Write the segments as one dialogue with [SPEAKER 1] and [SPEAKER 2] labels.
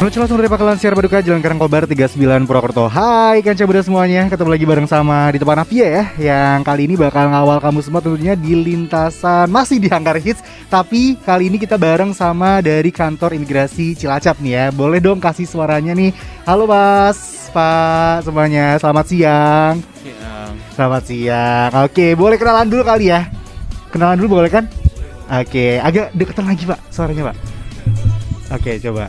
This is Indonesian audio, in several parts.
[SPEAKER 1] Menuju langsung dari Pakalan Siar Paduka, Jalan Karangkobar 39 Purwokerto. Hai Kanca Buda semuanya, ketemu lagi bareng sama di Depan Avia ya. Yang kali ini bakal ngawal kamu semua tentunya di lintasan, masih di Hanggar Hits. Tapi kali ini kita bareng sama dari kantor imigrasi Cilacap nih ya. Boleh dong kasih suaranya nih. Halo Mas, Pak semuanya, selamat siang. Selamat siang. Oke, boleh kenalan dulu kali ya. Kenalan dulu boleh kan? Oke, agak deketan lagi Pak suaranya Pak. Oke, coba.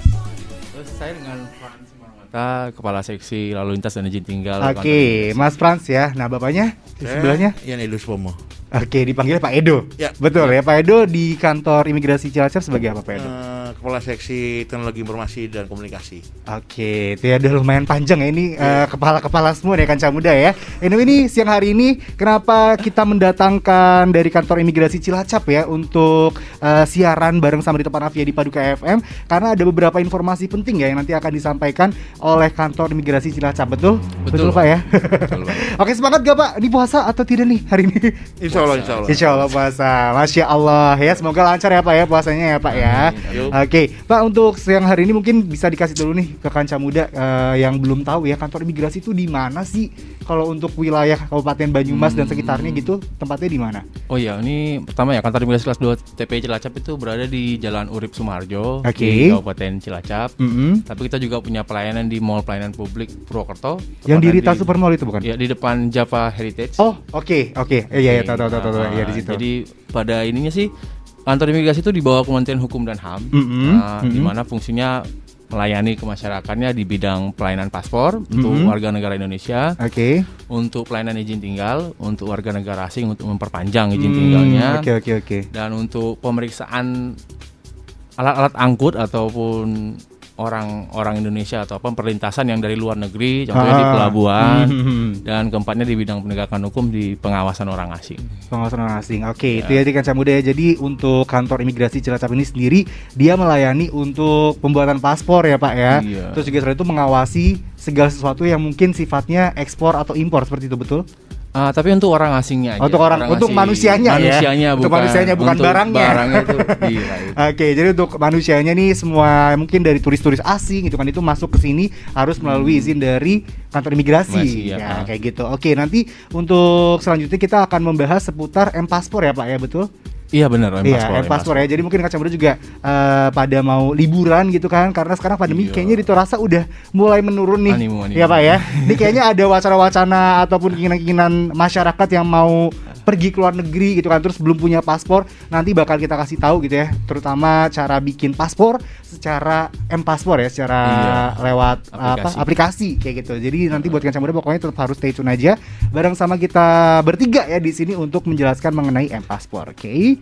[SPEAKER 2] Saya dengan Frans Simanjuntak, Kepala Seksi Lalu Lintas dan Izin Tinggal.
[SPEAKER 1] Oke, Mas Frans ya. Nah, bapaknya di sebelahnya?
[SPEAKER 3] Yan Edus Pomo.
[SPEAKER 1] Oke, dipanggil Pak Edo.
[SPEAKER 3] Ya,
[SPEAKER 1] betul ya. Pak Edo di kantor imigrasi Cilacap sebagai apa Pak Edo?
[SPEAKER 3] Kepala Seksi Teknologi Informasi dan Komunikasi.
[SPEAKER 1] Oke, itu ya udah lumayan panjang ya ini kepala-kepala semua ya Kanca Muda ya. Ini siang hari ini kenapa kita mendatangkan dari kantor imigrasi Cilacap ya untuk siaran bareng sama di Depan Avia di Paduka FM karena ada beberapa informasi penting ya yang nanti akan disampaikan oleh kantor imigrasi Cilacap. Betul Pak ya.
[SPEAKER 2] Betul, Pak.
[SPEAKER 1] Oke, semangat gak Pak? Ini puasa atau tidak nih hari ini?
[SPEAKER 3] Insya Allah.
[SPEAKER 1] Puasa. Masya Allah ya, semoga lancar ya Pak ya puasanya ya Pak ya. Oke, Pak, untuk siang hari ini mungkin bisa dikasih dulu nih ke Kanca Muda yang belum tahu ya kantor imigrasi itu di mana sih? Kalau untuk wilayah Kabupaten Banyumas dan sekitarnya gitu, tempatnya di mana?
[SPEAKER 2] Oh iya, ini pertama ya kantor imigrasi kelas 2 TPI Cilacap itu berada di Jalan Urip Sumarjo di Kabupaten Cilacap. Tapi kita juga punya pelayanan di Mall Pelayanan Publik Purwokerto.
[SPEAKER 1] Yang di Rita Supermall itu bukan?
[SPEAKER 2] Ya, di depan Java Heritage.
[SPEAKER 1] Oh, oke. Iya, tahu. Ya di situ.
[SPEAKER 2] Jadi pada ininya sih kantor imigrasi itu di bawah Kementerian Hukum dan HAM, di mana fungsinya melayani ke masyarakatnya di bidang pelayanan paspor untuk warga negara Indonesia, untuk pelayanan izin tinggal untuk warga negara asing untuk memperpanjang izin tinggalnya, dan untuk pemeriksaan alat-alat angkut ataupun orang Indonesia atau perlintasan yang dari luar negeri, contohnya di pelabuhan, dan keempatnya di bidang penegakan hukum di pengawasan orang asing.
[SPEAKER 1] Pengawasan orang asing, oke. Itu ya di Kanca Muda ya. Jadi untuk kantor imigrasi Cilacap ini sendiri dia melayani untuk pembuatan paspor ya Pak ya. Terus juga selain itu mengawasi segala sesuatu yang mungkin sifatnya ekspor atau impor, seperti itu betul?
[SPEAKER 2] Tapi untuk orang asingnya aja.
[SPEAKER 1] Untuk manusianya
[SPEAKER 2] ya.
[SPEAKER 1] Untuk manusianya bukan
[SPEAKER 2] untuk
[SPEAKER 1] barangnya.
[SPEAKER 2] Barangnya itu gila itu.
[SPEAKER 1] Oke, jadi untuk manusianya nih semua mungkin dari turis-turis asing gitu kan itu masuk ke sini harus melalui izin dari kantor imigrasi. Ya, kayak gitu. Oke, nanti untuk selanjutnya kita akan membahas seputar M-Paspor ya Pak ya, betul?
[SPEAKER 2] Iya benar,
[SPEAKER 1] M-Paspor ya. Jadi mungkin Kanca Muda juga pada mau liburan gitu kan, karena sekarang pandemi kayaknya di Torasa udah mulai menurun nih. Animu. Ya Pak ya. Ini kayaknya ada wacana-wacana ataupun keinginan-keinginan masyarakat yang mau pergi ke luar negeri gitu kan, terus belum punya paspor. Nanti bakal kita kasih tahu gitu ya, terutama cara bikin paspor secara M-Paspor ya, secara lewat aplikasi kayak gitu. Jadi nanti buat Kanca Muda pokoknya tetap harus stay tune aja bareng sama kita bertiga ya di sini untuk menjelaskan mengenai M-Paspor. Oke.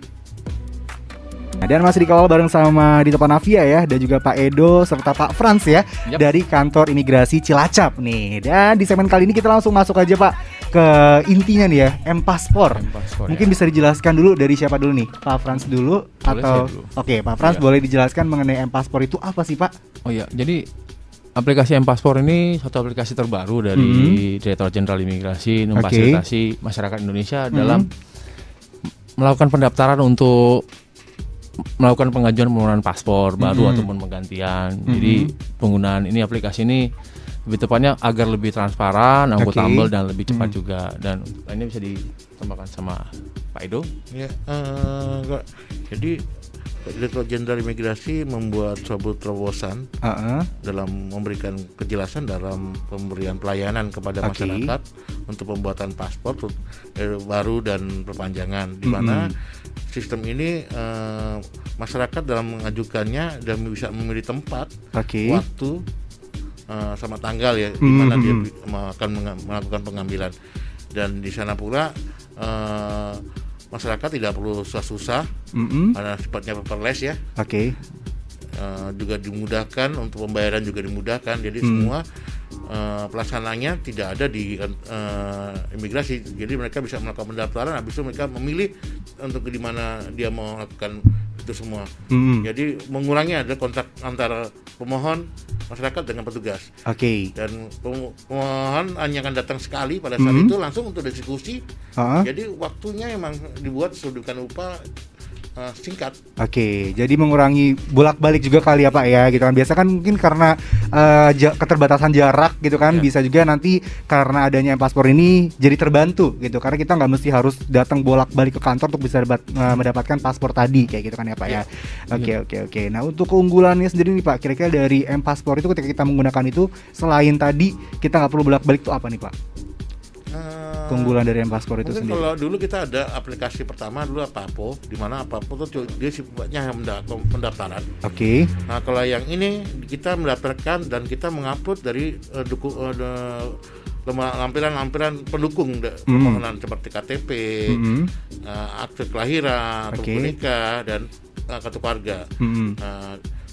[SPEAKER 1] Nah, dan masih dikawal bareng sama di Depan Avia ya, dan juga Pak Edo serta Pak Frans ya dari kantor imigrasi Cilacap nih. Dan di segmen kali ini kita langsung masuk aja Pak ke intinya nih ya, M-Paspor. Mungkin bisa dijelaskan dulu dari siapa dulu nih? Pak Frans dulu atau Oke, Pak Frans boleh dijelaskan mengenai M-Paspor itu apa sih Pak?
[SPEAKER 2] Oh iya, jadi aplikasi M-Paspor ini satu aplikasi terbaru dari Direktorat Jenderal Imigrasi memfasilitasi masyarakat Indonesia dalam melakukan pendaftaran untuk melakukan pengajuan permohonan paspor baru ataupun penggantian. Jadi penggunaan ini aplikasi ini lebih tepatnya agar lebih transparan, akuntabel dan lebih cepat juga. Dan ini bisa ditambahkan sama Pak Edo.
[SPEAKER 3] Ya, jadi Direktorat Jenderal Imigrasi membuat suatu terobosan dalam memberikan kejelasan dalam pemberian pelayanan kepada masyarakat untuk pembuatan paspor baru dan perpanjangan, di mana sistem ini masyarakat dalam mengajukannya dan bisa memilih tempat, waktu, sama tanggal ya, di mana dia akan melakukan pengambilan. Dan di sana pula masyarakat tidak perlu susah-susah karena sifatnya paperless ya. Juga dimudahkan untuk pembayaran, juga dimudahkan. Jadi semua pelaksananya tidak ada di imigrasi. Jadi mereka bisa melakukan pendaftaran, habis itu mereka memilih untuk di mana dia mau melakukan itu semua. Jadi mengurangi ada kontak antara pemohon, masyarakat dengan petugas. Dan pemohon hanya akan datang sekali pada saat itu langsung untuk diskusi. Jadi waktunya memang dibuat sedemikian rupa singkat.
[SPEAKER 1] Oke, jadi mengurangi bolak-balik juga kali ya Pak ya, gitu kan. Biasa kan mungkin karena keterbatasan jarak gitu kan, bisa juga nanti karena adanya paspor ini jadi terbantu gitu, karena kita nggak mesti harus datang bolak-balik ke kantor untuk bisa mendapatkan paspor tadi kayak gitu kan ya Pak ya. Oke. Nah untuk keunggulannya sendiri nih Pak, kira-kira dari M-Paspor itu ketika kita menggunakan itu, selain tadi kita nggak perlu bolak-balik itu apa nih Pak? Keunggulan dari M-Paspor itu sendiri.
[SPEAKER 3] Kalau dulu kita ada aplikasi pertama dulu Apapo, di mana Apapo itu dia sifatnya pendaftaran.
[SPEAKER 1] Oke.
[SPEAKER 3] Nah kalau yang ini kita mendaftarkan dan kita mengupload dari lampiran pendukung permohonan seperti KTP, akte kelahiran, akte nikah, dan kartu keluarga.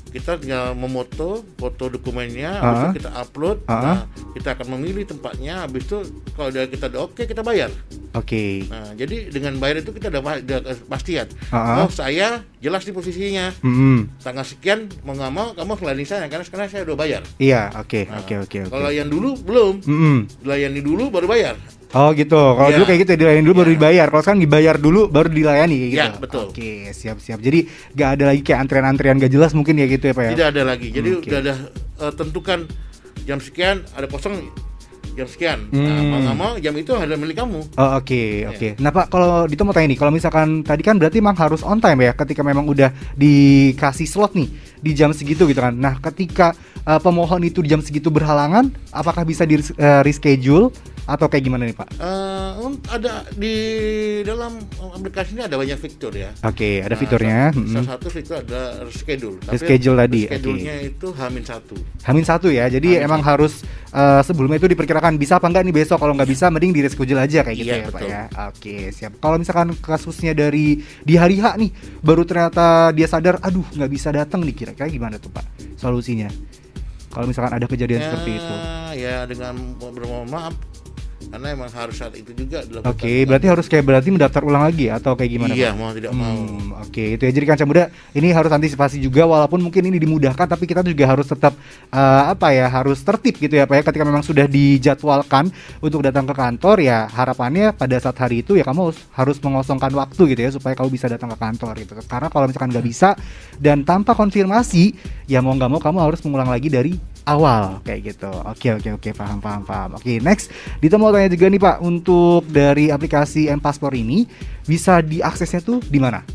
[SPEAKER 3] Kita tinggal memoto foto dokumennya, habis itu kita upload. Nah, kita akan memilih tempatnya, habis itu kalau kita udah oke, kita bayar.
[SPEAKER 1] Oke.
[SPEAKER 3] Nah, jadi dengan bayar itu kita udah pastian. Oh, saya jelas di posisinya. Tanggal sekian, mau nggak mau kamu melayani saya karena sekarang saya udah bayar.
[SPEAKER 1] Iya, oke.
[SPEAKER 3] Kalau yang dulu belum, dilayani dulu baru bayar.
[SPEAKER 1] Oh gitu, kalau dulu kayak gitu dilayani dulu baru dibayar. Kalau sekarang dibayar dulu baru dilayani kayak gitu.
[SPEAKER 3] Iya betul.
[SPEAKER 1] Oke, siap. Jadi nggak ada lagi kayak antrian-antrian gak jelas mungkin ya gitu ya Pak ya?
[SPEAKER 3] Tidak ada lagi, jadi udah ada tentukan jam sekian ada kosong jam sekian. Nah, mau nggak mau jam itu ada milik kamu.
[SPEAKER 1] Oh oke. Nah Pak, kalau Dito mau tanya nih, kalau misalkan tadi kan berarti memang harus on time ya, ketika memang udah dikasih slot nih di jam segitu gitu kan. Nah ketika pemohon itu di jam segitu berhalangan, apakah bisa di reschedule atau kayak gimana nih Pak?
[SPEAKER 3] Ada di dalam aplikasi ini ada banyak fitur ya.
[SPEAKER 1] Oke, ada fiturnya.
[SPEAKER 3] Salah satu fitur ada reschedule.
[SPEAKER 1] Reschedule tadi.
[SPEAKER 3] Reschedule-nya itu H-1.
[SPEAKER 1] H-1 ya. Jadi emang harus sebelumnya itu diperkirakan bisa apa enggak nih besok. Kalau nggak bisa mending di reschedule aja kayak gitu ya betul. Pak ya. Oke, siap. Kalau misalkan kasusnya dari di hari H nih, baru ternyata dia sadar, aduh nggak bisa datang nih, kira-kira gimana tuh Pak solusinya? Kalau misalkan ada kejadian seperti itu.
[SPEAKER 3] Ya dengan bermohon maaf, karena emang harus saat itu juga dilakukan.
[SPEAKER 1] Oke, berarti mendaftar ulang lagi atau kayak gimana?
[SPEAKER 3] Iya,
[SPEAKER 1] Pak?
[SPEAKER 3] mau tidak mau.
[SPEAKER 1] Oke, itu ya. Jadi Kancah Muda ini harus antisipasi juga, walaupun mungkin ini dimudahkan, tapi kita juga harus tetap harus tertib gitu ya Pak ya. Ketika memang sudah dijadwalkan untuk datang ke kantor, ya harapannya pada saat hari itu ya kamu harus mengosongkan waktu gitu ya, supaya kamu bisa datang ke kantor gitu. Karena kalau misalkan nggak bisa dan tanpa konfirmasi, ya mau nggak mau kamu harus mengulang lagi dari awal kayak gitu. Oke, paham. Oke, next Dito mau tanya juga nih Pak, untuk dari aplikasi M-Paspor ini bisa diaksesnya tuh di mana?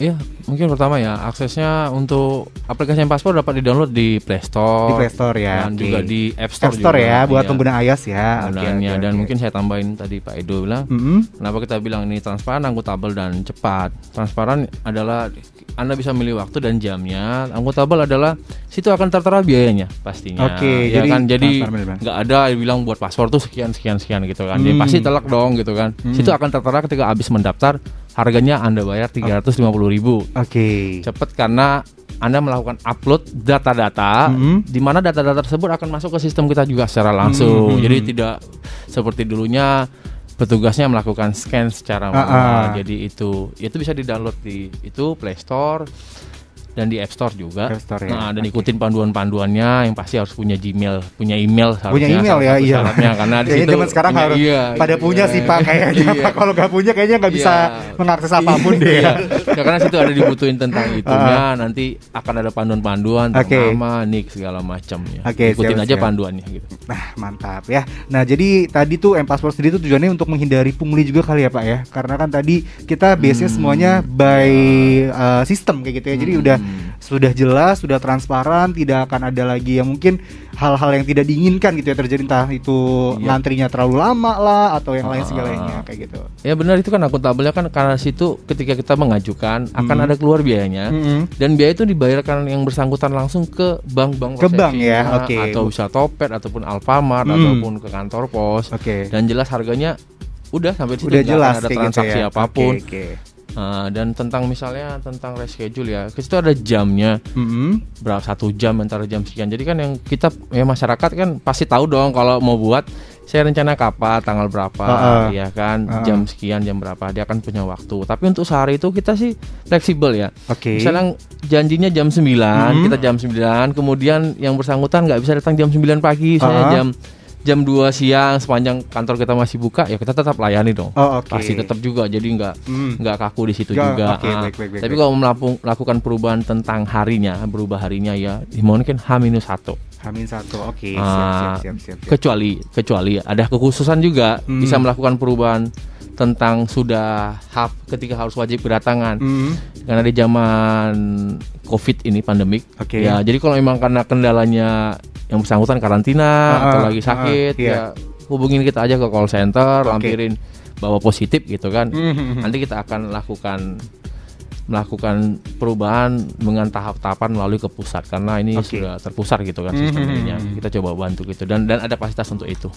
[SPEAKER 2] Iya, mungkin pertama ya, aksesnya untuk aplikasi M-Paspor dapat di-download di Play Store.
[SPEAKER 1] Di Play Store ya.
[SPEAKER 2] Dan juga di App Store
[SPEAKER 1] juga, ya, buat pengguna iOS ya.
[SPEAKER 2] Penggunaannya. Dan mungkin saya tambahin tadi Pak Edo bilang, kenapa kita bilang ini transparan, akuntabel, dan cepat. Transparan adalah Anda bisa milih waktu dan jamnya. Akuntabel adalah situ akan tertera biayanya pastinya.
[SPEAKER 1] Oke,
[SPEAKER 2] ya jadi nggak ada yang bilang buat paspor tuh sekian gitu kan. Dia pasti telak dong gitu kan. Situ akan tertera ketika habis mendaftar, harganya Anda bayar 350.000.
[SPEAKER 1] Oke.
[SPEAKER 2] Cepat karena Anda melakukan upload data-data, di mana data-data tersebut akan masuk ke sistem kita juga secara langsung. Jadi tidak seperti dulunya petugasnya melakukan scan secara manual. Jadi itu bisa di-download di Play Store dan di App Store juga. Dan ikutin panduan-panduannya, yang pasti harus punya email harusnya.
[SPEAKER 1] Punya email ya, iya.
[SPEAKER 2] Karena di situ
[SPEAKER 1] zaman sekarang harus pada punya sih Pak kayaknya. Kalau nggak punya kayaknya nggak bisa mengakses apapun deh.
[SPEAKER 2] Ya, karena situ ada dibutuhin tentang itunya. Nanti akan ada panduan-panduan tentang nama, nick segala macam ya. Ikutin aja panduannya gitu.
[SPEAKER 1] Nah, mantap ya. Nah, jadi tadi tuh M-Paspor sendiri tuh tujuannya untuk menghindari pungli juga kali ya Pak ya. Karena kan tadi kita base-nya semuanya by sistem kayak gitu ya. Jadi sudah jelas, sudah transparan, tidak akan ada lagi yang mungkin hal-hal yang tidak diinginkan gitu ya terjadi, entah itu ngantrinya terlalu lama lah atau yang lain segalanya kayak gitu.
[SPEAKER 2] Ya benar, itu kan akuntabelnya kan karena situ ketika kita mengajukan akan ada keluar biayanya dan biaya itu dibayarkan yang bersangkutan langsung ke bank
[SPEAKER 1] ya,
[SPEAKER 2] atau bisa Topet ataupun Alfamart ataupun ke kantor pos. Dan jelas harganya udah sampai di situ,
[SPEAKER 1] udah jelas
[SPEAKER 2] ada transaksi
[SPEAKER 1] gitu ya.
[SPEAKER 2] apapun. Dan tentang misalnya tentang reschedule ya, itu ada jamnya, berapa 1 jam antara jam sekian. Jadi kan yang kita masyarakat kan pasti tahu dong kalau mau buat saya rencana kapan, tanggal berapa, ya kan, jam sekian, jam berapa, dia akan punya waktu. Tapi untuk sehari itu kita sih fleksibel ya. Misalnya janjinya jam 9, kita jam 9, kemudian yang bersangkutan nggak bisa datang jam 9 pagi, misalnya jam jam 2 siang sepanjang kantor kita masih buka ya kita tetap layani dong. Pasti tetap juga, jadi nggak kaku di situ juga.
[SPEAKER 1] Baik.
[SPEAKER 2] Tapi kalau melakukan perubahan tentang berubah harinya ya mungkin H-1.
[SPEAKER 1] Oke. Siap.
[SPEAKER 2] Kecuali ada kekhususan juga bisa melakukan perubahan tentang sudah ketika harus wajib kedatangan. Karena di zaman COVID ini pandemik. Ya, jadi kalau memang karena kendalanya yang bersangkutan karantina atau lagi sakit ya hubungin kita aja ke call center, lampirin bahwa positif gitu kan. Nanti kita akan melakukan perubahan dengan tahap-tahapan melalui ke pusat karena ini sudah terpusat gitu kan sistem ininya. Kita coba bantu gitu dan ada fasilitas untuk itu.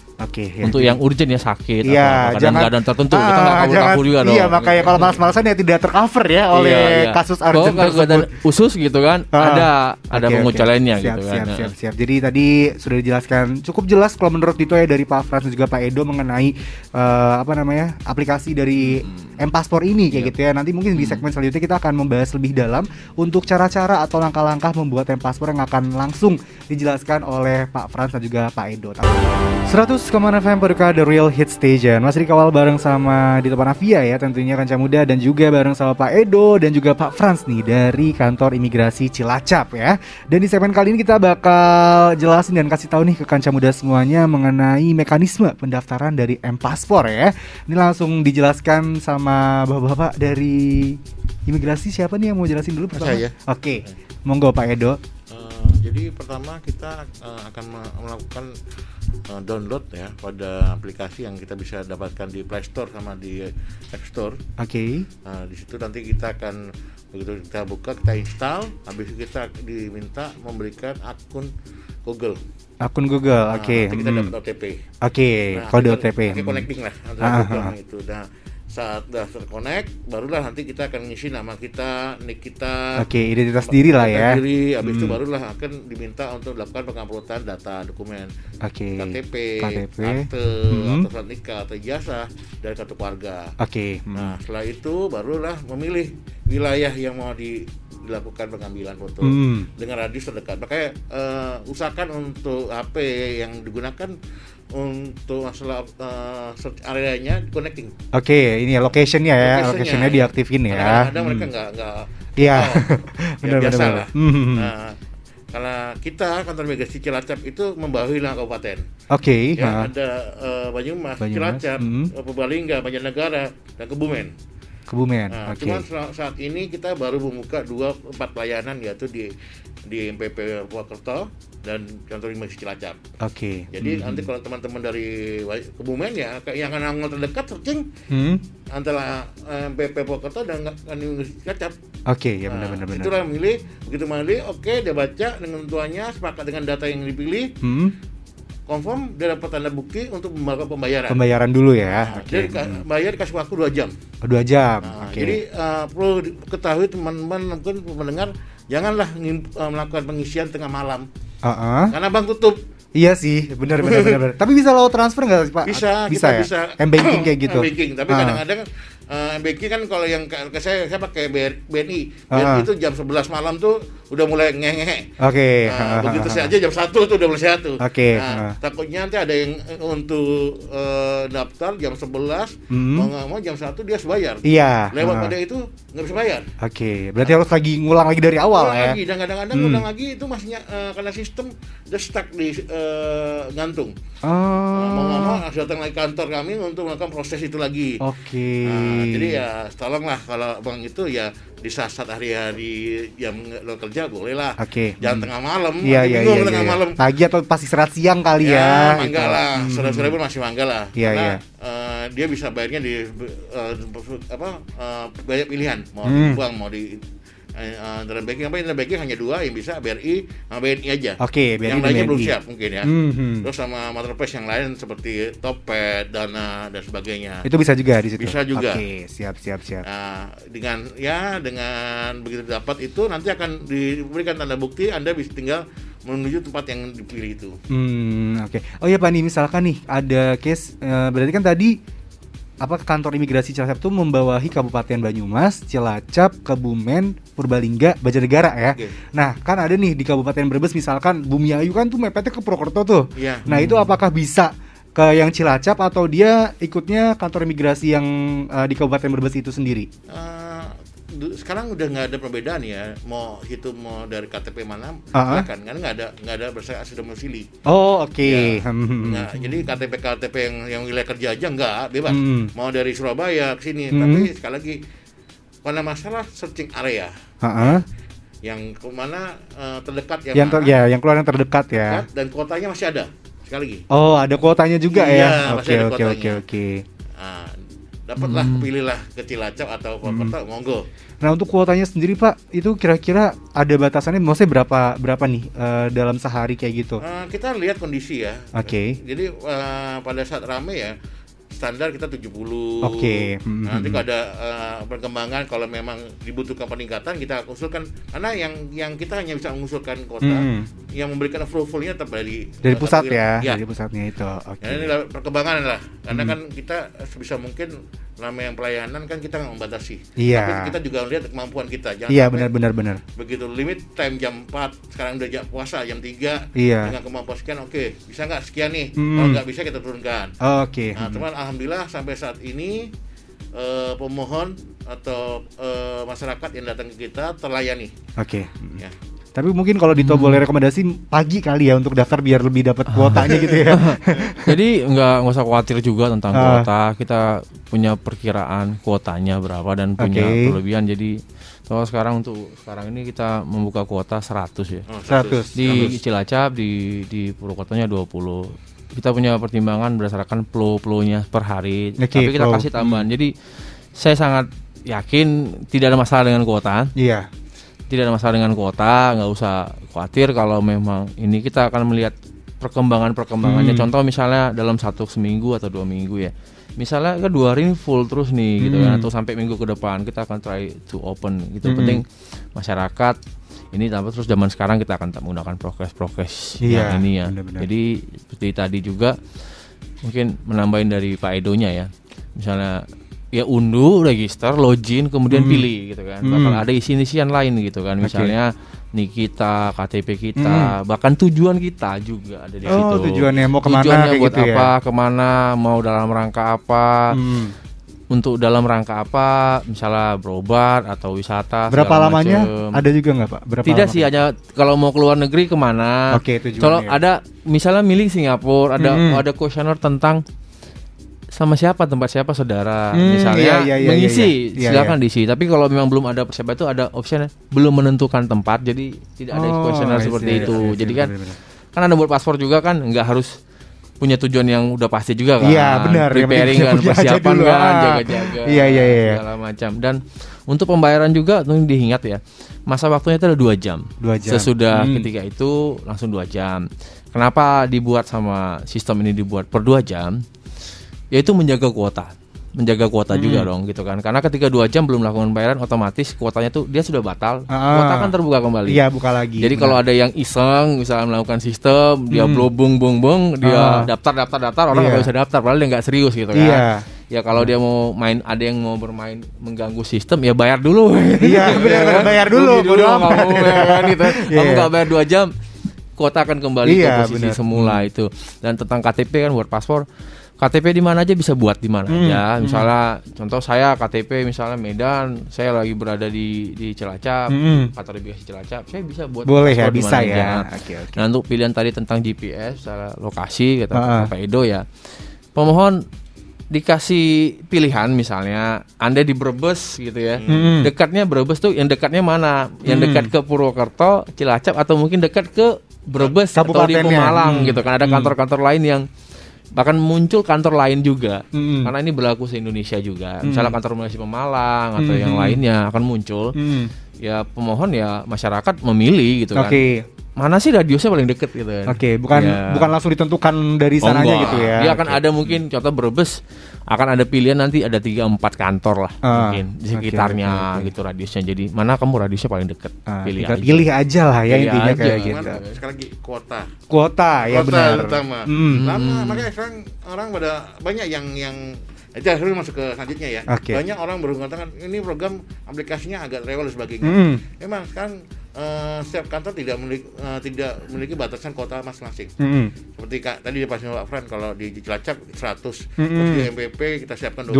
[SPEAKER 2] Untuk yang urgent ya sakit atau keadaan tertentu kita nggak kabur juga dong.
[SPEAKER 1] Iya, makanya kalau malas-malasan ya tidak tercover ya oleh kasus urgent tersebut.
[SPEAKER 2] Khusus gitu kan ada pengecualiannya gitu kan.
[SPEAKER 1] Siap. Jadi tadi sudah dijelaskan cukup jelas kalau menurut Dito ya dari Pak Frans dan juga Pak Edo mengenai aplikasi dari M-Paspor ini kayak gitu ya. Nanti mungkin di segmen selanjutnya kita akan membahas lebih dalam untuk cara-cara atau langkah-langkah membuat M-Paspor yang akan langsung dijelaskan oleh Pak Frans dan juga Pak Edo. 100,6 FM Paduka The Real Hit Station. Masih dikawal bareng sama Dito Panavia ya, tentunya Kanca Muda, dan juga bareng sama Pak Edo dan juga Pak Frans nih dari Kantor Imigrasi Cilacap ya. Dan di segmen kali ini kita bakal jelasin dan kasih tahu nih ke Kanca Muda semuanya mengenai mekanisme pendaftaran dari M-Paspor ya. Ini langsung dijelaskan sama bapak-bapak dari imigrasi. Siapa nih yang mau jelasin dulu pertama?
[SPEAKER 3] Saya.
[SPEAKER 1] Oke. Monggo Pak Edo.
[SPEAKER 3] Jadi pertama kita akan melakukan download ya pada aplikasi yang kita bisa dapatkan di Play Store sama di App Store. Di situ nanti kita akan begitu kita buka kita install, habis itu kita diminta memberikan akun Google.
[SPEAKER 1] Nanti
[SPEAKER 3] kita dapat OTP.
[SPEAKER 1] Kode OTP.
[SPEAKER 3] Connecting lah antara Google itu. Saat sudah terkonek, barulah nanti kita akan ngisi nama kita, nick kita,
[SPEAKER 1] identitas diri lah ya.
[SPEAKER 3] Habis itu barulah akan diminta untuk melakukan penguploadan data dokumen, KTP, akte, atau surat nikah atau ijazah dari kartu keluarga. Nah, setelah itu barulah memilih wilayah yang mau dilakukan pengambilan foto dengan radius terdekat. Makanya usahakan untuk HP yang digunakan untuk masalah search areanya connecting.
[SPEAKER 1] Ini ya locationnya ya, locationnya diaktifin ya.
[SPEAKER 3] Kadang-kadang mereka nggak.
[SPEAKER 1] Iya.
[SPEAKER 3] Biasa lah. Nah, kalau kita kantor imigrasi Cilacap itu membawahi 5 kabupaten. Ada Banyumas, Cilacap, Purbalingga, Banjarnegara, dan Kebumen. Cuman saat ini kita baru membuka 2 tempat pelayanan, yaitu di MPP Purwokerto dan kantor imigrasi Cilacap. Jadi nanti kalau teman-teman dari Kebumen ya yang akan terdekat searching antara MPP Purwokerto dan imigrasi Cilacap.
[SPEAKER 1] Benar.
[SPEAKER 3] Itulah milih, begitu milih, dia baca dengan tuanya, sepakat dengan data yang dipilih. Confirm, dia dapat tanda bukti untuk melakukan pembayaran
[SPEAKER 1] dulu ya.
[SPEAKER 3] Dia bayar dikasih waktu 2 jam. Jadi perlu ketahui teman-teman mungkin mendengar, janganlah melakukan pengisian tengah malam karena bank tutup.
[SPEAKER 1] Iya sih, benar. Tapi bisa lewat transfer nggak Pak?
[SPEAKER 3] Bisa ya?
[SPEAKER 1] M-banking kayak gitu.
[SPEAKER 3] M-banking, tapi kadang-kadang M-banking kan kalau yang ke saya pakai BNI itu jam 11 malam tuh udah mulai ngehe. Begitu saya aja jam 1 tuh udah mulai sehat tuh. Takutnya nanti ada yang untuk daftar jam 11 mau nggak mau jam 1 dia harus bayar. Lewat pada itu nggak bisa bayar.
[SPEAKER 1] Berarti harus lagi ngulang lagi dari awal ya.
[SPEAKER 3] Dan kadang-kadang ngulang lagi itu masih karena sistem udah stuck di gantung. Mau nggak mau harus datang lagi kantor kami untuk melakukan proses itu lagi. Jadi ya tolonglah kalau bang itu ya di saat hari-hari jam lo kerja boleh lah. Jangan tengah malam. Tengah malam. Pagi atau pas istirahat siang kali ya. Mangga lah. Sore-sore pun masih mangga lah. Karena dia bisa bayarnya di banyak pilihan. Mau di bank, mau di internet banking. Internet banking hanya 2 yang bisa, BRI sama BNI aja.
[SPEAKER 1] BRI
[SPEAKER 3] yang lainnya belum siap mungkin ya. Terus sama marketplace yang lain seperti Topet, Dana dan sebagainya. Itu bisa juga di situ. Bisa juga. Siap. Nah, dengan begitu dapat itu nanti akan diberikan tanda bukti, Anda bisa tinggal menuju tempat yang dipilih itu.
[SPEAKER 1] Oh iya Pak, nih misalkan nih ada case berarti kan tadi kantor imigrasi Cilacap itu membawahi Kabupaten Banyumas, Cilacap, Kebumen, Purbalingga, Banjarnegara ya. Nah, kan ada nih di Kabupaten Brebes misalkan Bumiayu kan tuh mepetnya ke Purwokerto tuh. Nah, itu apakah bisa ke yang Cilacap atau dia ikutnya kantor imigrasi yang di Kabupaten Brebes itu sendiri?
[SPEAKER 3] Sekarang udah nggak ada perbedaan ya, mau dari KTP mana silakan, kan nggak ada bersaksi domisili. Nah, jadi KTP yang wilayah kerja aja nggak bebas, mau dari Surabaya ke sini. Tapi sekali lagi pada masalah searching area, yang kemana terdekat yang
[SPEAKER 1] keluar yang terdekat ya,
[SPEAKER 3] dan kuotanya masih ada sekali lagi.
[SPEAKER 1] Ada kuotanya juga ya.
[SPEAKER 3] Oke. Dapatlah, pilihlah ke Cilacap atau Purwokerto, monggo.
[SPEAKER 1] Nah, untuk kuotanya sendiri Pak, itu kira-kira ada batasannya, maksudnya berapa nih dalam sehari kayak gitu?
[SPEAKER 3] Kita lihat kondisi ya.
[SPEAKER 1] Jadi
[SPEAKER 3] pada saat rame ya, standar kita 70. Nanti kalau ada perkembangan, kalau memang dibutuhkan peningkatan, kita usulkan. Karena yang kita hanya bisa mengusulkan kuota, yang memberikan approval-nya tetap dari
[SPEAKER 1] pusat dari pusatnya itu.
[SPEAKER 3] Ini perkembangan lah. Karena kan kita sebisa mungkin namanya pelayanan kan kita nggak membatasi. Tapi kita juga lihat kemampuan kita.
[SPEAKER 1] Jangan benar. Begitu
[SPEAKER 3] limit time jam 4, sekarang udah jam puasa jam 3. Dengan kemampuan sekian, bisa nggak sekian nih? Kalau nggak bisa kita turunkan. Nah, cuman alhamdulillah sampai saat ini pemohon atau masyarakat yang datang ke kita terlayani. Ya.
[SPEAKER 1] Tapi mungkin kalau Dito boleh rekomendasi pagi kali ya untuk daftar biar lebih dapat kuotanya gitu ya.
[SPEAKER 2] Jadi nggak usah khawatir juga tentang kuota. Kita punya perkiraan kuotanya berapa dan punya kelebihan. Jadi sekarang ini kita membuka kuota 100 ya.
[SPEAKER 1] 100
[SPEAKER 2] di Cilacap, di Purwokertonya 20. Kita punya pertimbangan berdasarkan flow-nya per hari. Tapi kita kasih tambahan. Jadi saya sangat yakin tidak ada masalah dengan kuota. Tidak ada masalah dengan kuota, nggak usah khawatir kalau memang ini kita akan melihat perkembangannya. Contoh misalnya dalam seminggu atau 2 minggu ya. Misalnya kan 2 hari ini full terus nih gitu kan, atau sampai minggu ke depan kita akan try to open gitu. Penting masyarakat ini terus zaman sekarang kita akan menggunakan prokes yang ini ya. Bener-bener. Jadi seperti tadi juga mungkin menambahin dari Pak Edonya ya. Misalnya ya unduh, register, login, kemudian pilih gitu kan. Bakal ada isi-isian lain gitu kan. Misalnya nik kita, KTP kita, bahkan tujuan kita juga ada di situ.
[SPEAKER 1] Tujuannya mau kemana?
[SPEAKER 2] Tujuannya buat
[SPEAKER 1] gitu
[SPEAKER 2] apa, kemana, mau dalam rangka apa, untuk dalam rangka apa, misalnya berobat atau wisata.
[SPEAKER 1] Berapa lamanya? Ada juga nggak Pak?
[SPEAKER 2] Tidak sih, hanya kalau mau keluar negeri kemana.
[SPEAKER 1] Tujuannya.
[SPEAKER 2] Kalau ada misalnya milih Singapura, ada kuesioner tentang sama siapa, tempat siapa, saudara, misalnya mengisi, silakan diisi. Tapi kalau memang belum ada siapa itu ada option belum menentukan tempat, jadi tidak ada kuesioner seperti itu. Jadi kan ada buat paspor juga kan, nggak harus punya tujuan yang udah pasti juga kan.
[SPEAKER 1] Iya benar.
[SPEAKER 2] Preparing kan, persiapan kan, jaga-jaga, segala macam. Dan untuk pembayaran juga tuh diingat ya, masa waktunya itu ada 2 jam. Sesudah ketika itu langsung 2 jam. Kenapa dibuat sama sistem ini dibuat per 2 jam? Yaitu menjaga kuota juga dong gitu kan, karena ketika 2 jam belum melakukan pembayaran, otomatis kuotanya tuh dia sudah batal, kuota akan terbuka kembali.
[SPEAKER 1] Buka lagi.
[SPEAKER 2] Jadi kalau ada yang iseng misalnya melakukan sistem, dia bung dia daftar orang nggak bisa daftar padahal dia nggak serius gitu kan. Ya kalau dia mau main, ada yang mau bermain mengganggu sistem, ya bayar dulu.
[SPEAKER 1] Benar, bayar dulu.
[SPEAKER 2] Kamu nggak bayar 2 jam, kuota akan kembali ke posisi semula itu. Dan tentang KTP kan buat paspor, KTP di mana aja bisa buat di mana aja. Misalnya contoh saya KTP misalnya Medan, saya lagi berada di Cilacap, kantor imigrasi Cilacap, saya bisa buat
[SPEAKER 1] boleh ya, bisa ya.
[SPEAKER 2] Nah, untuk pilihan tadi tentang GPS, secara lokasi kata Pak Edo ya. Pemohon dikasih pilihan, misalnya Anda di Brebes gitu ya. Dekatnya Brebes tuh yang dekatnya mana? Yang dekat ke Purwokerto, Cilacap, atau mungkin dekat ke Brebes atau di Pemalang gitu kan. Ada kantor-kantor lain yang bahkan muncul kantor lain juga, karena ini berlaku se-Indonesia juga. Misalnya kantor imigrasi Pemalang atau yang lainnya akan muncul. Ya pemohon ya masyarakat memilih gitu kan. Mana sih radiusnya paling deket gitu kan.
[SPEAKER 1] Bukan langsung ditentukan dari sananya gitu ya.
[SPEAKER 2] Dia akan ada mungkin contoh Brebes akan ada pilihan, nanti ada 3-4 kantor lah mungkin di sekitarnya gitu radiusnya. Jadi mana kamu radiusnya paling deket,
[SPEAKER 1] pilih aja lah ya, intinya kayak gitu.
[SPEAKER 3] Sekali lagi kuota
[SPEAKER 1] ya benar.
[SPEAKER 3] Lama makanya sekarang orang banyak yang Itu harus masuk ke selanjutnya ya. Banyak orang mengatakan ini program aplikasinya agak rewel dan sebagainya. Memang kan setiap kantor tidak memiliki batasan kota masing-masing. Seperti tadi di Pak Fran, kalau di Cilacap 100, terus di MPP kita siapkan 20.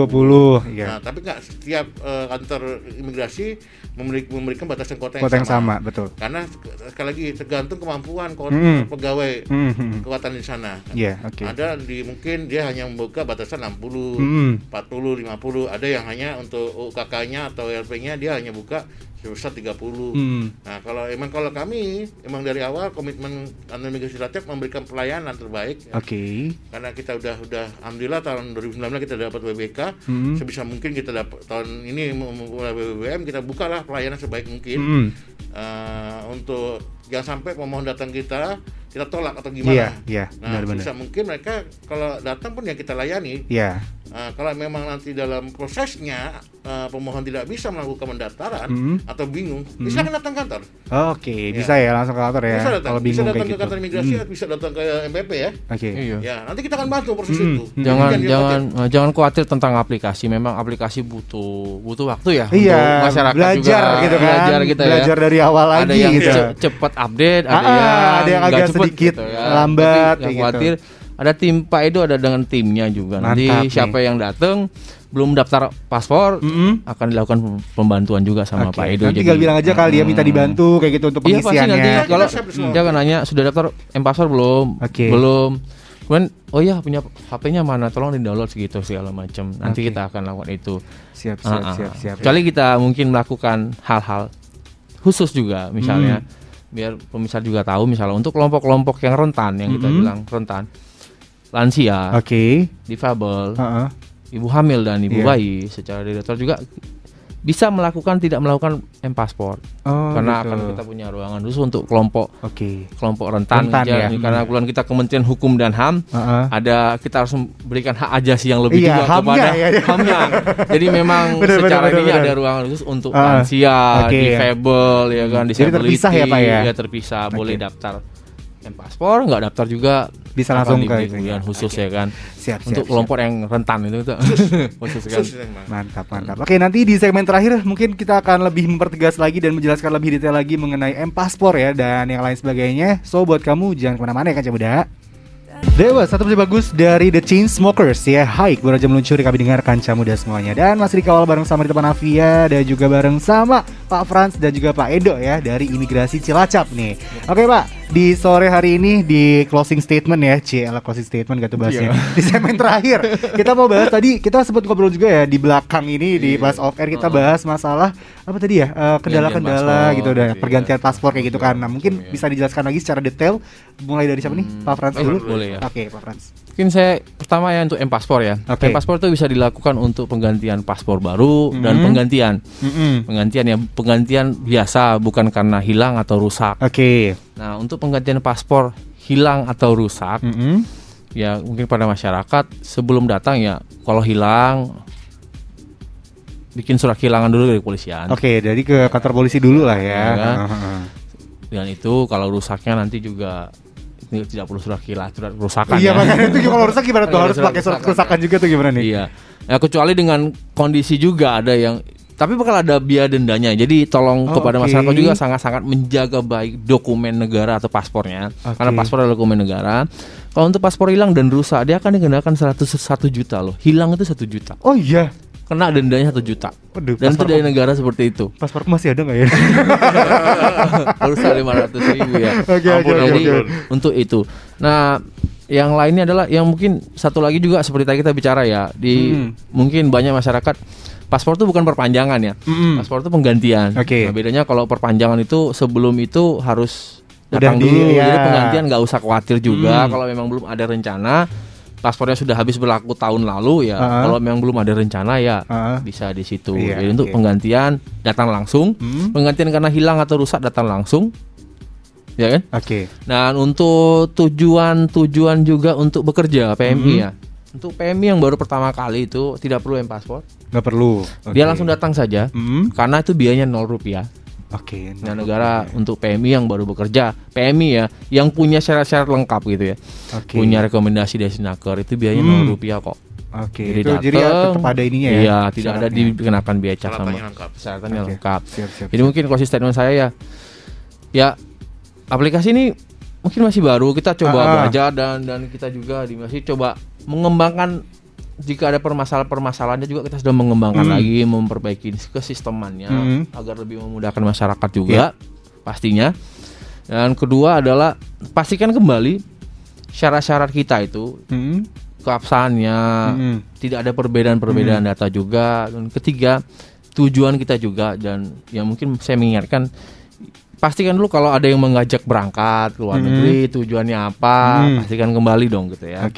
[SPEAKER 3] Nah, tapi nggak setiap kantor imigrasi memberikan batasan kota yang sama.
[SPEAKER 1] Betul.
[SPEAKER 3] Karena sekali lagi tergantung kemampuan pegawai kekuatan di sana. Ada mungkin dia hanya membuka batasan 60, 40, 50. Ada yang hanya untuk UKK-nya atau LP-nya dia hanya buka sebesar 30. Nah, kalau kami dari awal komitmen kantor imigrasi Cilacap memberikan pelayanan terbaik. Karena kita udah alhamdulillah tahun 2019 kita dapat WBK, sebisa mungkin kita dapat tahun ini mulai BBM kita bukalah pelayanan sebaik mungkin. Untuk jangan sampai pemohon datang kita tolak atau gimana. Sebisa mungkin mereka kalau datang pun yang kita layani. Kalau memang nanti dalam prosesnya pemohon tidak bisa melakukan pendaftaran atau bingung, bisa datang kantor.
[SPEAKER 1] Bisa ya langsung ke kantor ya. Kalau bingung
[SPEAKER 3] bisa datang ke kantor imigrasi, bisa datang ke MPP ya. Ya, nanti kita akan bantu proses itu.
[SPEAKER 2] Jangan khawatir tentang aplikasi. Memang aplikasi butuh waktu ya
[SPEAKER 1] untuk
[SPEAKER 2] masyarakat
[SPEAKER 1] belajar
[SPEAKER 2] juga.
[SPEAKER 1] Gitu kan. Belajar dari awal lagi.
[SPEAKER 2] Ada yang cepat update, ada yang
[SPEAKER 1] agak sedikit
[SPEAKER 2] gitu,
[SPEAKER 1] lambat.
[SPEAKER 2] Jangan khawatir. Ada tim Pak Edo, ada dengan timnya juga. Nanti siapa yang datang belum daftar paspor akan dilakukan pembantuan juga sama Pak Edo.
[SPEAKER 1] Nanti tinggal bilang aja kali ya minta dibantu kayak gitu untuk pengisiannya.
[SPEAKER 2] Nanti kalau dia akan nanya sudah daftar paspor belum? Belum. Kemudian punya HP-nya mana? Tolong di-download segitu segala macam. Nanti kita akan lakukan itu.
[SPEAKER 1] Siap.
[SPEAKER 2] Kecuali kita mungkin melakukan hal-hal khusus juga, misalnya biar pemirsa juga tahu, misalnya untuk kelompok-kelompok yang rentan, yang kita bilang rentan, lansia, difabel, ibu hamil dan ibu bayi, secara direktur juga bisa tidak melakukan paspor, karena akan kita punya ruangan khusus untuk kelompok rentan ya. Karena kebetulan kita Kementerian Hukum dan HAM kita harus memberikan hak ajasi yang lebih juga kepada HAM-nya. Jadi memang secara ini ada ruangan khusus untuk lansia, difabel, ya kan, disability,
[SPEAKER 1] terpisah ya Pak ya.
[SPEAKER 2] Terpisah, boleh daftar paspor, nggak daftar juga
[SPEAKER 1] bisa langsung ke
[SPEAKER 2] khusus ya kan.
[SPEAKER 1] Siap,
[SPEAKER 2] untuk kelompok yang rentan itu khusus kan.
[SPEAKER 1] Mantap. Oke, nanti di segmen terakhir mungkin kita akan lebih mempertegas lagi dan menjelaskan lebih detail lagi mengenai paspor ya dan yang lain sebagainya. So buat kamu jangan kemana-mana ya Kaca Muda. Dewa, satu musik bagus dari The Chainsmokers ya. Hai, baru aja meluncur kami dengar Kanca Muda semuanya. Dan masih dikawal bareng sama Rita Panavia dan juga bareng sama Pak Frans dan juga Pak Edo ya dari Imigrasi Cilacap nih. Oke Pak, di sore hari ini di closing statement ya, closing statement gak tuh bahasnya. Di segmen terakhir kita mau bahas, tadi kita sempat ngobrol juga ya di belakang ini di pas off air kita bahas masalah apa tadi ya, kendala-kendala gitu dan pergantian paspor kayak gitu kan. Nah mungkin bisa dijelaskan lagi secara detail mulai dari siapa nih, Pak Frans dulu?
[SPEAKER 2] Boleh ya.
[SPEAKER 1] Oke, Pak Frans.
[SPEAKER 2] Mungkin saya pertama ya untuk paspor ya. Paspor itu bisa dilakukan untuk penggantian paspor baru dan penggantian. Penggantian biasa, bukan karena hilang atau rusak. Nah, untuk penggantian paspor hilang atau rusak, ya mungkin pada masyarakat sebelum datang ya, kalau hilang bikin surat kehilangan dulu dari kepolisian.
[SPEAKER 1] Jadi ke kantor polisi dulu lah ya.
[SPEAKER 2] Dan itu kalau rusaknya nanti juga tidak perlu surat kerusakan.
[SPEAKER 1] Iya, makanya itu kalau rusak gimana tuh, harus pakai surat kerusakan juga tuh gimana nih?
[SPEAKER 2] Iya. Ya kecuali dengan kondisi juga ada yang, tapi bakal ada biaya dendanya. Jadi tolong kepada masyarakat juga sangat-sangat menjaga baik dokumen negara atau paspornya. Karena paspor adalah dokumen negara. Kalau untuk paspor hilang dan rusak, dia akan dikenakan 101 juta loh. Hilang itu 1 juta.
[SPEAKER 1] Oh iya.
[SPEAKER 2] Kena dendanya 1 juta.
[SPEAKER 1] Waduh,
[SPEAKER 2] dan itu dari negara seperti itu.
[SPEAKER 1] Pasporku masih ada nggak ya?
[SPEAKER 2] Rusak 500.000 ya. Jadi untuk itu. Nah, yang lainnya adalah yang mungkin satu lagi juga seperti tadi kita bicara ya, mungkin banyak masyarakat paspor itu bukan perpanjangan ya. Paspor itu penggantian. Nah, bedanya kalau perpanjangan itu sebelum itu harus datang dulu. Jadi penggantian nggak usah khawatir juga. Kalau memang belum ada rencana, paspornya sudah habis berlaku tahun lalu ya. Kalau memang belum ada rencana ya bisa di situ. Jadi untuk penggantian datang langsung. Penggantian karena hilang atau rusak datang langsung. Ya kan? Nah, untuk tujuan juga untuk bekerja PMI ya. Untuk PMI yang baru pertama kali itu tidak perlu paspor.
[SPEAKER 1] Nggak perlu.
[SPEAKER 2] Dia langsung datang saja. Karena itu biayanya Rp0. Nah, negara untuk PMI yang baru bekerja, PMI ya, yang punya syarat-syarat lengkap gitu ya, punya rekomendasi dari Sinaker, itu biayanya Rp0 kok.
[SPEAKER 1] Oke. Jadi tetap ada ininya ya.
[SPEAKER 2] Iya, tidak ada dikenakan biaya cas sama persyaratannya lengkap. Jadi mungkin closing statement saya ya aplikasi ini mungkin masih baru, kita coba belajar dan kita juga masih coba mengembangkan. Jika ada permasalahannya juga kita sudah mengembangkan lagi, memperbaiki kesistemannya agar lebih memudahkan masyarakat juga pastinya. Dan kedua adalah pastikan kembali syarat-syarat kita itu keabsahannya, tidak ada perbedaan data juga. Dan ketiga tujuan kita juga, dan ya mungkin saya mengingatkan pastikan dulu kalau ada yang mengajak berangkat ke luar negeri tujuannya apa, pastikan kembali dong gitu ya.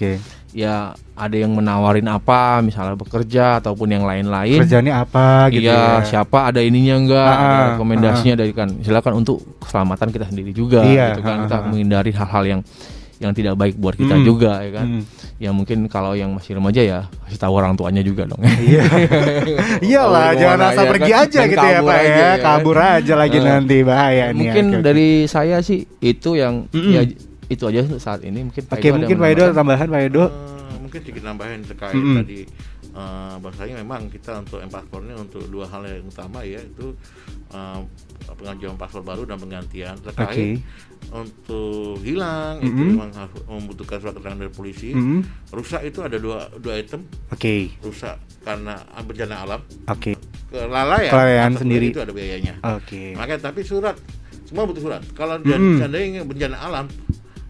[SPEAKER 2] Ya ada yang menawarin apa, misalnya bekerja ataupun yang lain-lain.
[SPEAKER 1] Kerjanya apa gitu ya.
[SPEAKER 2] Siapa, ada ininya enggak, ada rekomendasinya dari kan. Silakan untuk keselamatan kita sendiri juga gitu kan. Kita menghindari hal-hal yang tidak baik buat kita juga ya kan. Ya mungkin kalau yang masih remaja ya kasih tahu orang tuanya juga dong.
[SPEAKER 1] Iyalah, jangan asal pergi kan, aja gitu ya Pak ya. Kabur aja lagi nanti bahaya nih.
[SPEAKER 2] Mungkin dari saya sih itu yang ya itu aja untuk saat ini. Mungkin
[SPEAKER 1] Pak Edo tambahan Pak Edo.
[SPEAKER 3] Mungkin sedikit nambahin terkait tadi bahasanya memang kita untuk paspornya untuk dua hal yang utama ya, itu pengajuan paspor baru dan penggantian. Terkait untuk hilang itu memang membutuhkan surat keterangan dari polisi. Rusak itu ada dua item. Rusak karena bencana alam. Kelalaian
[SPEAKER 1] sendiri
[SPEAKER 3] itu ada biayanya. Makanya tapi surat semua butuh surat. Kalau seandainya bencana alam,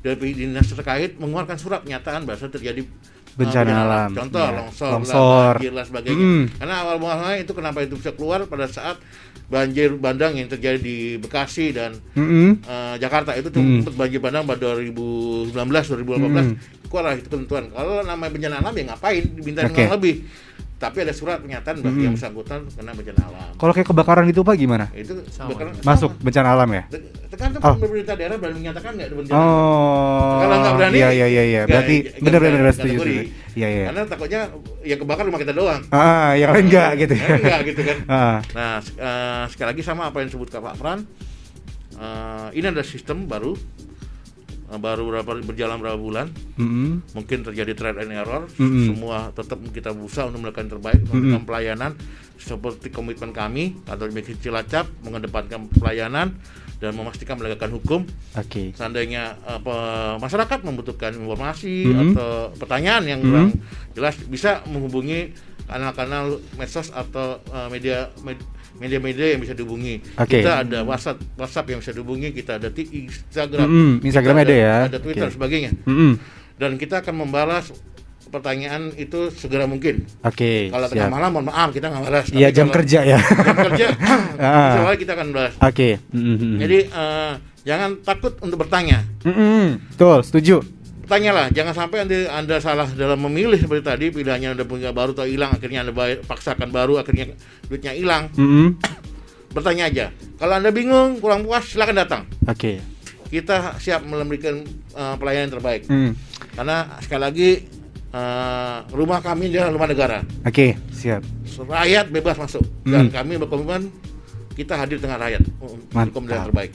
[SPEAKER 3] dari dinas terkait mengeluarkan surat pernyataan bahwa terjadi
[SPEAKER 1] bencana alam.
[SPEAKER 3] Contoh longsor, banjir dan sebagainya. Karena awal mulanya itu kenapa itu bisa keluar pada saat banjir bandang yang terjadi di Bekasi dan Jakarta itu banjir bandang pada 2019 2018 keluar itu ketentuan. Kalau namanya bencana alam ya ngapain diminta lebih. Tapi ada surat pernyataan bahwa yang bersangkutan kena bencana alam.
[SPEAKER 1] Kalau kayak kebakaran itu Pak gimana?
[SPEAKER 3] Itu
[SPEAKER 1] masuk bencana alam ya?
[SPEAKER 3] Tergantung pemerintah daerah berani menyatakan nggak ada bencana alam. Kalau nggak berani,
[SPEAKER 1] iya. Berarti benar setuju. Iya.
[SPEAKER 3] Karena takutnya yang kebakar rumah kita doang.
[SPEAKER 1] Yang lain enggak gitu.
[SPEAKER 3] Enggak gitu kan. Nah, sekali lagi sama apa yang disebut Pak Fran. Ini ada sistem baru berjalan berapa bulan, mungkin terjadi trial and error, semua tetap kita berusaha untuk melakukan terbaik, memberikan pelayanan seperti komitmen kami atau Imigrasi Cilacap mengedepankan pelayanan dan memastikan menegakkan hukum. Seandainya masyarakat membutuhkan informasi atau pertanyaan yang kurang jelas, bisa menghubungi kanal-kanal medsos atau media-media yang bisa dihubungi. Kita ada WhatsApp yang bisa dihubungi, kita ada Instagram
[SPEAKER 1] ada ya,
[SPEAKER 3] ada Twitter sebagainya. Dan kita akan membalas pertanyaan itu segera mungkin. Kalau tengah malam mohon maaf kita nggak balas.
[SPEAKER 1] Iya, jam kerja ya.
[SPEAKER 3] Jam kerja. Soalnya kita akan balas. Jadi jangan takut untuk bertanya.
[SPEAKER 1] Betul, setuju.
[SPEAKER 3] Tanyalah, jangan sampai Anda salah dalam memilih seperti tadi, pilihannya Anda punya baru atau hilang, akhirnya Anda paksakan baru, akhirnya duitnya hilang. Bertanya aja. Kalau Anda bingung, kurang puas, silakan datang. Kita siap memberikan pelayanan yang terbaik. Karena sekali lagi rumah kami adalah rumah negara.
[SPEAKER 1] Siap.
[SPEAKER 3] Rakyat bebas masuk dan kami berkomitmen kita hadir dengan rakyat untuk yang terbaik.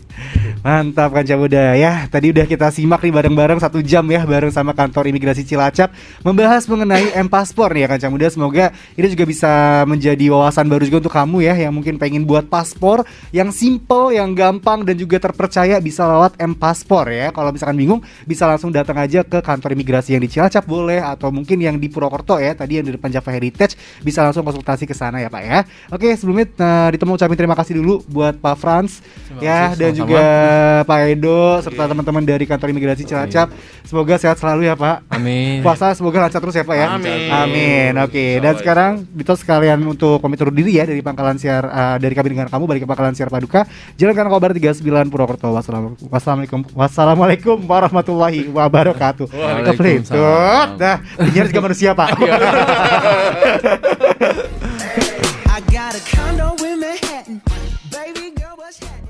[SPEAKER 1] Mantap Kanca Muda ya. Tadi udah kita simak nih bareng-bareng 1 jam ya bareng sama kantor imigrasi Cilacap membahas mengenai M-Paspor nih ya Kanca Muda. Semoga ini juga bisa menjadi wawasan baru juga untuk kamu ya yang mungkin pengen buat paspor yang simple, yang gampang dan juga terpercaya, bisa lewat M-Paspor ya. Kalau misalkan bingung bisa langsung datang aja ke kantor imigrasi yang di Cilacap boleh, atau mungkin yang di Purwokerto ya, tadi yang di depan Java Heritage, bisa langsung konsultasi ke sana ya Pak ya. Oke, sebelumnya ditemu ucapin terima kasih dulu buat Pak Frans ya, dan juga Pak Edo serta teman-teman dari kantor imigrasi Cilacap. Semoga sehat selalu ya Pak.
[SPEAKER 2] Amin.
[SPEAKER 1] Puasa semoga lancar terus ya Pak ya.
[SPEAKER 3] Amin.
[SPEAKER 1] Oke. Dan sekarang Dito sekalian untuk pamit undur diri ya dari Pangkalan Siar, dari kami dengan kamu balik ke Pangkalan Siar Paduka, Jalan Kanal Kobar 39 Purwokerto. Wassalamualaikum warahmatullahi wabarakatuh.
[SPEAKER 2] Waalaikumsalam.
[SPEAKER 1] Dah, penyiar juga manusia Pak.
[SPEAKER 4] I got a condo in Manhattan. Baby girl, what's happening?